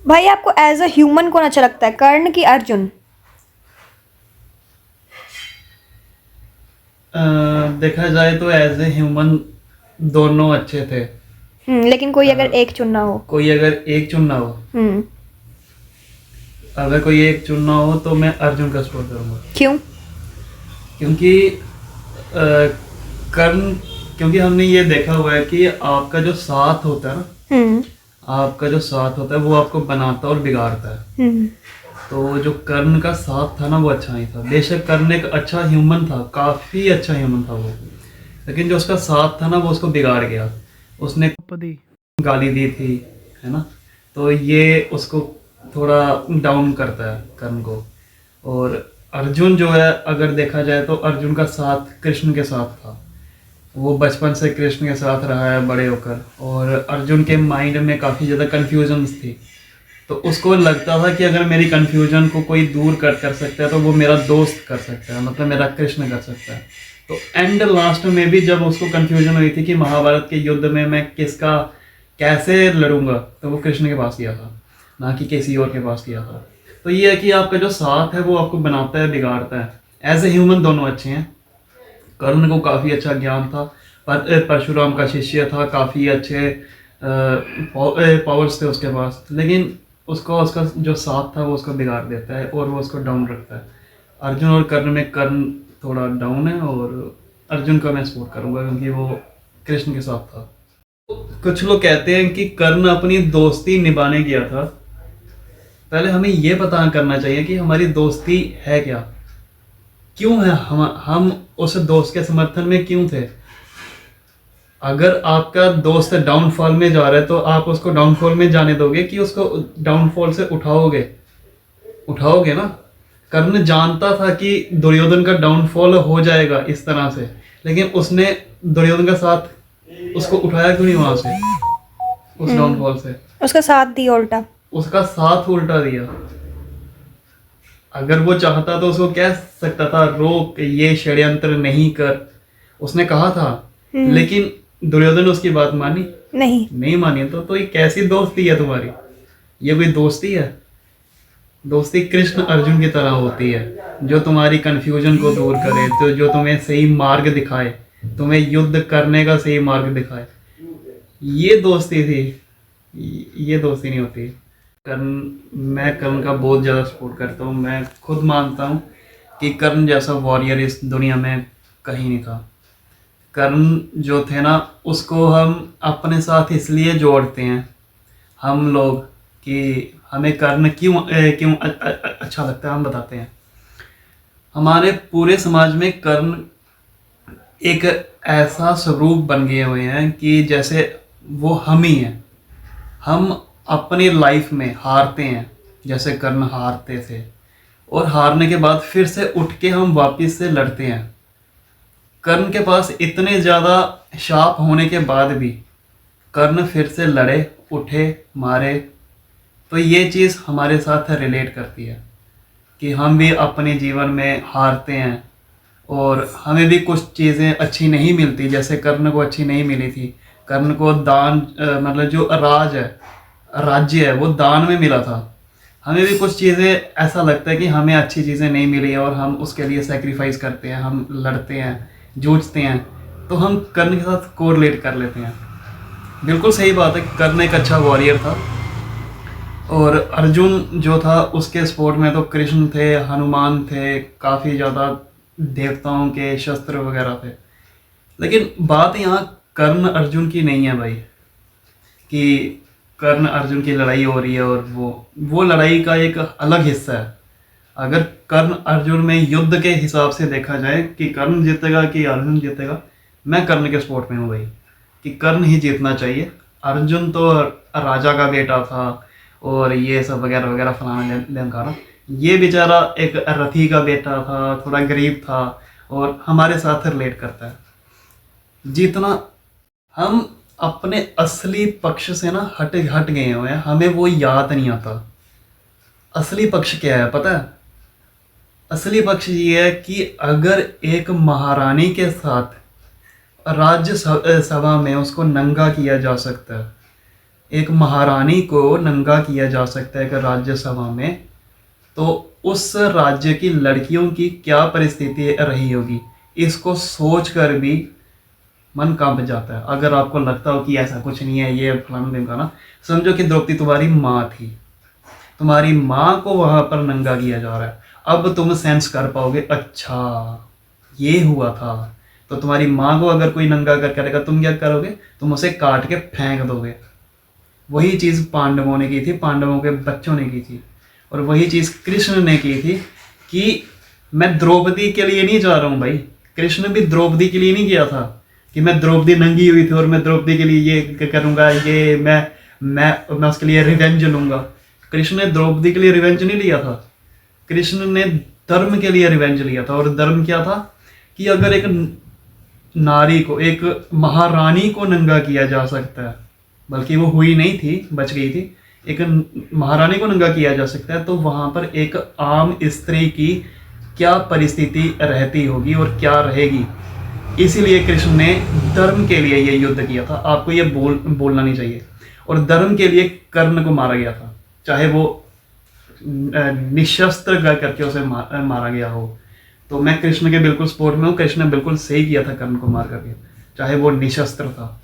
भाई आपको as a human कौन अच्छा लगता है, कर्ण की अर्जुन? देखा जाए तो एज ए ह्यूमन दोनों अच्छे थे। लेकिन कोई अ, अगर एक चुनना हो। कोई अगर एक चुनना हो, हम्म। अगर कोई एक चुनना हो तो मैं अर्जुन का सपोर्ट करूंगा। क्यों? क्योंकि कर्ण, क्योंकि हमने ये देखा हुआ है कि आपका जो साथ होता है ना, हम्म। आपका जो साथ होता है वो आपको बनाता और बिगाड़ता है। हम्म। तो जो कर्ण का साथ था ना वो अच्छा नहीं था। बेशक कर्ण एक अच्छा ह्यूमन था, काफी अच्छा ह्यूमन था वो, लेकिन जो उसका साथ था ना वो उसको बिगाड़ गया। उसने द्रौपदी गाली दी थी, है ना। तो ये उसको थोड़ा डाउन करता है कर्ण को। और अर्जुन जो है, अगर देखा जाए तो अर्जुन का साथ कृष्ण के साथ था। वो बचपन से कृष्ण के साथ रहा है बड़े होकर, और अर्जुन के माइंड में काफ़ी ज़्यादा कन्फ्यूजन्स थी। तो उसको लगता था कि अगर मेरी कन्फ्यूजन को कोई दूर कर सकता है तो वो मेरा दोस्त कर सकता है, मतलब मेरा कृष्ण कर सकता है। तो एंड लास्ट में भी जब उसको कन्फ्यूजन हुई थी कि महाभारत के युद्ध में मैं किसका कैसे लड़ूंगा, तो वो कृष्ण के पास गया था, ना कि किसी और के पास गया था। तो ये है कि आपका जो साथ है वो आपको बनाता है, बिगाड़ता है। एज ए ह्यूमन दोनों अच्छे हैं। कर्ण को काफ़ी अच्छा ज्ञान था, परशुराम का शिष्य था, काफ़ी अच्छे पावर्स थे उसके पास, लेकिन उसको उसका जो साथ था वो उसको बिगाड़ देता है और वो उसको डाउन रखता है। अर्जुन और कर्ण में कर्ण थोड़ा डाउन है, और अर्जुन का मैं सपोर्ट करूंगा क्योंकि वो कृष्ण के साथ था। कुछ लोग कहते हैं कि कर्ण अपनी दोस्ती निभाने गया था। पहले हमें ये पता करना चाहिए कि हमारी दोस्ती है क्या, क्यों है, हम उस दोस्त के समर्थन में क्यों थे। अगर आपका दोस्त डाउनफॉल में जा रहा है तो आप उसको डाउनफॉल में जाने दोगे कि उसको डाउनफॉल से उठाओगे? उठाओगे ना। कर्ण जानता था कि दुर्योधन का डाउनफॉल हो जाएगा इस तरह से, लेकिन उसने दुर्योधन का साथ उसको उठाया क्यों नहीं वहां से, उस हम्म। डाउनफॉल से? उसका साथ दिया उल्टा। उसका साथ उल्टा दिया। अगर वो चाहता तो उसको कह सकता था रोक, ये षड्यंत्र नहीं कर, उसने कहा था। हम्म। लेकिन दुर्योधन ने उसकी बात मानी नहीं। नहीं मानी। तो ये कैसी दोस्ती है तुम्हारी? ये कोई दोस्ती है? दोस्ती कृष्ण अर्जुन की तरह होती है, जो तुम्हारी कंफ्यूजन को दूर करे, तो जो तुम्हें सही मार्ग दिखाए, तुम्हें युद्ध करने का सही मार्ग दिखाए। ये दोस्ती थी, ये दोस्ती नहीं होती। कर्ण, मैं कर्ण का बहुत ज़्यादा सपोर्ट करता हूँ। मैं खुद मानता हूँ कि कर्ण जैसा वॉरियर इस दुनिया में कहीं नहीं था। कर्ण जो थे ना, उसको हम अपने साथ इसलिए जोड़ते हैं हम लोग कि हमें कर्ण क्यों अच्छा लगता है, हम बताते हैं। हमारे पूरे समाज में कर्ण एक ऐसा स्वरूप बन गए हुए हैं कि जैसे वो हम ही हैं। हम अपनी लाइफ में हारते हैं जैसे कर्ण हारते थे, और हारने के बाद फिर से उठ के हम वापस से लड़ते हैं। कर्ण के पास इतने ज़्यादा शाप होने के बाद भी कर्ण फिर से लड़े, उठे, मारे। तो ये चीज़ हमारे साथ रिलेट करती है कि हम भी अपने जीवन में हारते हैं, और हमें भी कुछ चीज़ें अच्छी नहीं मिलती जैसे कर्ण को अच्छी नहीं मिली थी। कर्ण को दान, मतलब जो राज्य है वो दान में मिला था। हमें भी कुछ चीज़ें ऐसा लगता है कि हमें अच्छी चीज़ें नहीं मिली है और हम उसके लिए सेक्रीफाइस करते हैं, हम लड़ते हैं, जूझते हैं। तो हम कर्ण के साथ कोरिलेट कर लेते हैं। बिल्कुल सही बात है, कर्ण एक अच्छा वॉरियर था। और अर्जुन जो था उसके सपोर्ट में तो कृष्ण थे, हनुमान थे, काफ़ी ज़्यादा देवताओं के शस्त्र वगैरह थे। लेकिन बात यहाँ कर्ण अर्जुन की नहीं है भाई, कि कर्ण अर्जुन की लड़ाई हो रही है और वो लड़ाई का एक अलग हिस्सा है। अगर कर्ण अर्जुन में युद्ध के हिसाब से देखा जाए कि कर्ण जीतेगा कि अर्जुन जीतेगा, मैं कर्ण के सपोर्ट में हूँ भाई, कि कर्ण ही जीतना चाहिए। अर्जुन तो राजा का बेटा था और ये सब वगैरह वगैरह फलाना ढिमकाना। ये बेचारा एक रथी का बेटा था, थोड़ा गरीब था, और हमारे साथ रिलेट करता है। जितना हम अपने असली पक्ष से ना हट हट गए हुए हैं, हमें वो याद नहीं आता। असली पक्ष क्या है पता है? असली पक्ष ये है कि अगर एक महारानी के साथ राज्य सभा में उसको नंगा किया जा सकता है, एक महारानी को नंगा किया जा सकता है अगर राज्यसभा में, तो उस राज्य की लड़कियों की क्या परिस्थिति रही होगी, इसको सोचकर भी मन कांप जाता है। अगर आपको लगता हो कि ऐसा कुछ नहीं है, ये फलाना ढिमकाना, समझो कि द्रौपदी तुम्हारी माँ थी, तुम्हारी माँ को वहां पर नंगा किया जा रहा है। अब तुम सेंस कर पाओगे, अच्छा ये हुआ था। तो तुम्हारी माँ को अगर कोई नंगा कर करेगा, तुम क्या करोगे? तुम उसे काट के फेंक दोगे। वही चीज पांडवों ने की थी, पांडवों के बच्चों ने की थी, और वही चीज कृष्ण ने की थी कि मैं द्रौपदी के लिए नहीं जा रहा हूं भाई। कृष्ण भी द्रौपदी के लिए नहीं किया था कि मैं द्रौपदी नंगी हुई थी और मैं द्रौपदी के लिए ये करूंगा, ये मैं उसके लिए रिवेंज लूंगा। कृष्ण ने द्रौपदी के लिए रिवेंज नहीं लिया था, कृष्ण ने धर्म के लिए रिवेंज लिया था। और धर्म क्या था कि अगर एक नारी को, एक महारानी को नंगा किया जा सकता है, बल्कि वो हुई नहीं थी, बच गई थी, एक महारानी को नंगा किया जा सकता है, तो वहां पर एक आम स्त्री की क्या परिस्थिति रहती होगी और क्या रहेगी। इसीलिए कृष्ण ने धर्म के लिए ये युद्ध किया था। आपको ये बोलना नहीं चाहिए। और धर्म के लिए कर्ण को मारा गया था, चाहे वो निशस्त्र करके उसे मारा गया हो। तो मैं कृष्ण के बिल्कुल सपोर्ट में हूँ, कृष्ण ने बिल्कुल सही किया था कर्ण को मार करके, चाहे वो निशस्त्र था।